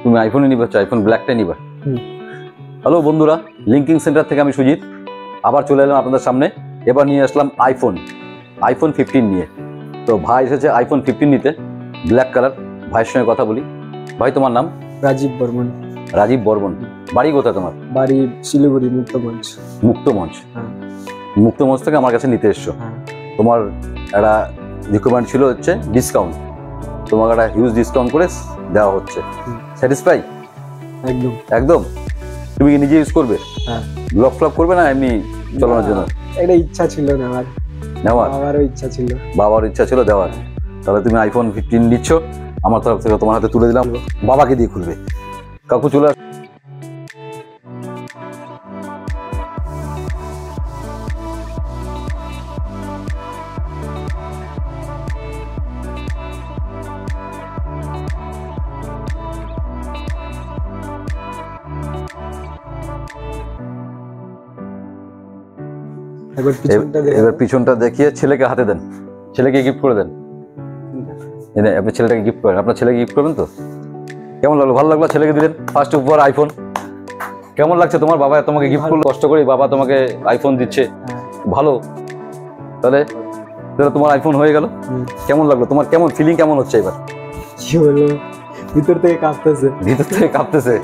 তুমি আইফোনই নিবা, আইফোন ব্ল্যাকটাই নিবা। হ্যালো বন্ধুরা, লিঙ্কিং সেন্টার থেকে আমি সুজিত আবার চলে এলাম আপনাদের সামনে। এবার নিয়ে আসলাম আইফোন 15 নিয়ে। তো ভাই এসেছে আইফোন 15 নিতে, ব্ল্যাক কালার। ভাইয়ের সঙ্গে কথা বলি। ভাই তোমার নাম? রাজীব বর্মন। রাজীব বর্মন। বাড়ি কোথায় তোমার? বাড়ি শিলিগুড়ি, মুক্তমঞ্চ। মুক্তমঞ্চ। হ্যাঁ। মুক্তমঞ্চ থেকে আমার কাছে নিতে এসছো। হ্যাঁ। তোমার একটা রিকোয়ারমেন্ট ছিল হচ্ছে ডিসকাউন্ট, তোমাকে একটা হিউজ ডিসকাউন্ট করে দেওয়া হচ্ছে। স্যাটিসফাই? একদম একদম। তুমি কি নিজে ইউজ করবে? হ্যাঁ। ব্লগ ফ্লগ করবে না এমনি চালানোর জন্য? একটা ইচ্ছা ছিল নেওয়ার। বাবারও ইচ্ছা ছিল। বাবার ইচ্ছা ছিল দেওয়ার। তাহলে তুমি আইফোন 15 নিচ্ছ, আমার তরফ থেকে তোমার হাতে তুলে দিলাম। বাবাকে দিয়ে খুলবে। কাকু চলে এবার পিছনটা দেখিয়ে ছেলেকে হাতে দেন, ছেলেকে গিফট করে দেন। আপনি ছেলেটাকে গিফট করেন, আপনার ছেলেকে গিফট করবেন তো? কেমন লাগলো? ভালো লাগলো? ছেলেকে দিলেন ফার্স্ট উপহার আইফোন। কেমন লাগছে তোমার? বাবা তোমাকে গিফট করলো, কষ্ট করে বাবা তোমাকে আইফোন দিচ্ছে, ভালো। তাহলে তোমার আইফোন হয়ে গেল। কেমন লাগলো তোমার? কেমন ফিলিং কেমন হচ্ছে এবার? কি বলবো, ভিতর থেকে কাঁপতেছে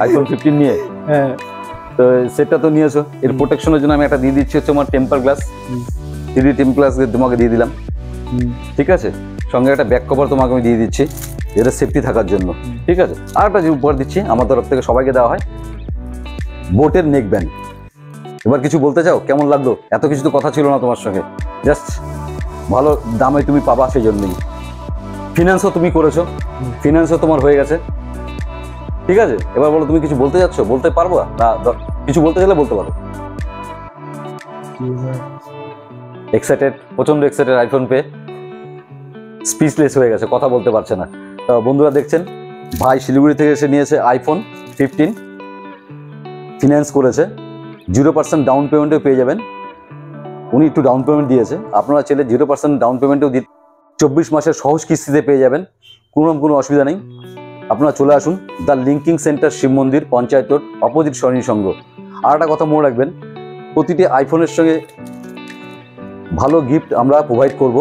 আইফোন 15 নিয়ে। হ্যাঁ। তো সেটটা তো নিয়েছো, এর প্রোটেকশনের জন্য আমি একটা দিয়ে দিচ্ছি হচ্ছে আমার temper glass. 3D temper glass তোমাকে দিয়ে দিলাম, ঠিক আছে। সঙ্গে একটা ব্যাক কভার তোমাকে আমি দিয়ে দিচ্ছি, এটা সেফটি থাকার জন্য, ঠিক আছে। আর একটা যে উপহার দিচ্ছি আমার তরফ থেকে, সবাইকে দেওয়া হয়, বোটের নেক ব্যান্ড। এবার কিছু বলতে চাও? কেমন লাগলো? এত কিছু তো কথা ছিল না তোমার সঙ্গে, জাস্ট ভালো দামে তুমি পাবা সেই জন্যই। ফিনান্সও তুমি করেছো, ফিনান্সও তোমার হয়ে গেছে, ঠিক আছে। এবার বলো তুমি কিছু বলতে যাচ্ছ? বলতে পারবো না? কিছু বলতে চাইলে বলতে পারো। এক্সাইটেড, প্রচন্ড এক্সাইটেড আইফোন পেয়ে, স্পিচলেস হয়ে গেছে, কথা বলতে পারছে না। বন্ধুরা দেখছেন, ভাই শিলিগুড়ি থেকে এসে নিয়েছে আইফোন 15, ফিনান্স করেছে, 0% ডাউন পেমেন্টেও পেয়ে যাবেন। উনি একটু ডাউন পেমেন্ট দিয়েছে, আপনারা চাইলে 0% ডাউন পেমেন্টেও 24 মাসের সহজ কিস্তিতে পেয়ে যাবেন, কোনো অসুবিধা নেই। আপনারা চলে আসুন দ্য লিঙ্কিং সেন্টার, শিব মন্দির, পঞ্চায়েত রোড, অপোজিট সরণী সংঘ। আর একটা কথা মনে রাখবেন, প্রতিটি আইফোনের সঙ্গে ভালো গিফট আমরা প্রোভাইড করব।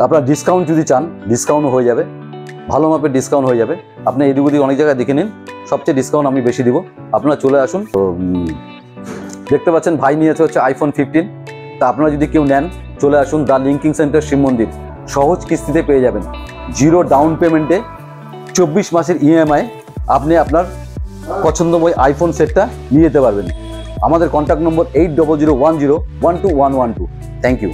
আপনার ডিসকাউন্ট যদি চান, ডিসকাউন্টও হয়ে যাবে, ভালো মাপের ডিসকাউন্ট হয়ে যাবে। আপনি এদিক ওদিক অনেক জায়গায় দেখে নিন, সবচেয়ে ডিসকাউন্ট আমি বেশি দিব। আপনারা চলে আসুন। তো দেখতে পাচ্ছেন ভাই নিয়েছে হচ্ছে আইফোন 15। তা আপনারা যদি কেউ নেন, চলে আসুন দ্য লিঙ্কিং সেন্টার, শিব মন্দির। সহজ কিস্তিতে পেয়ে যাবেন, 0 ডাউন পেমেন্টে 24 মাসের EMI আপনি আপনার পছন্দময় আইফোন সেটটা নিয়ে যেতে পারবেন। আমাদের কন্ট্যাক্ট নম্বর 8001012112। Thank you.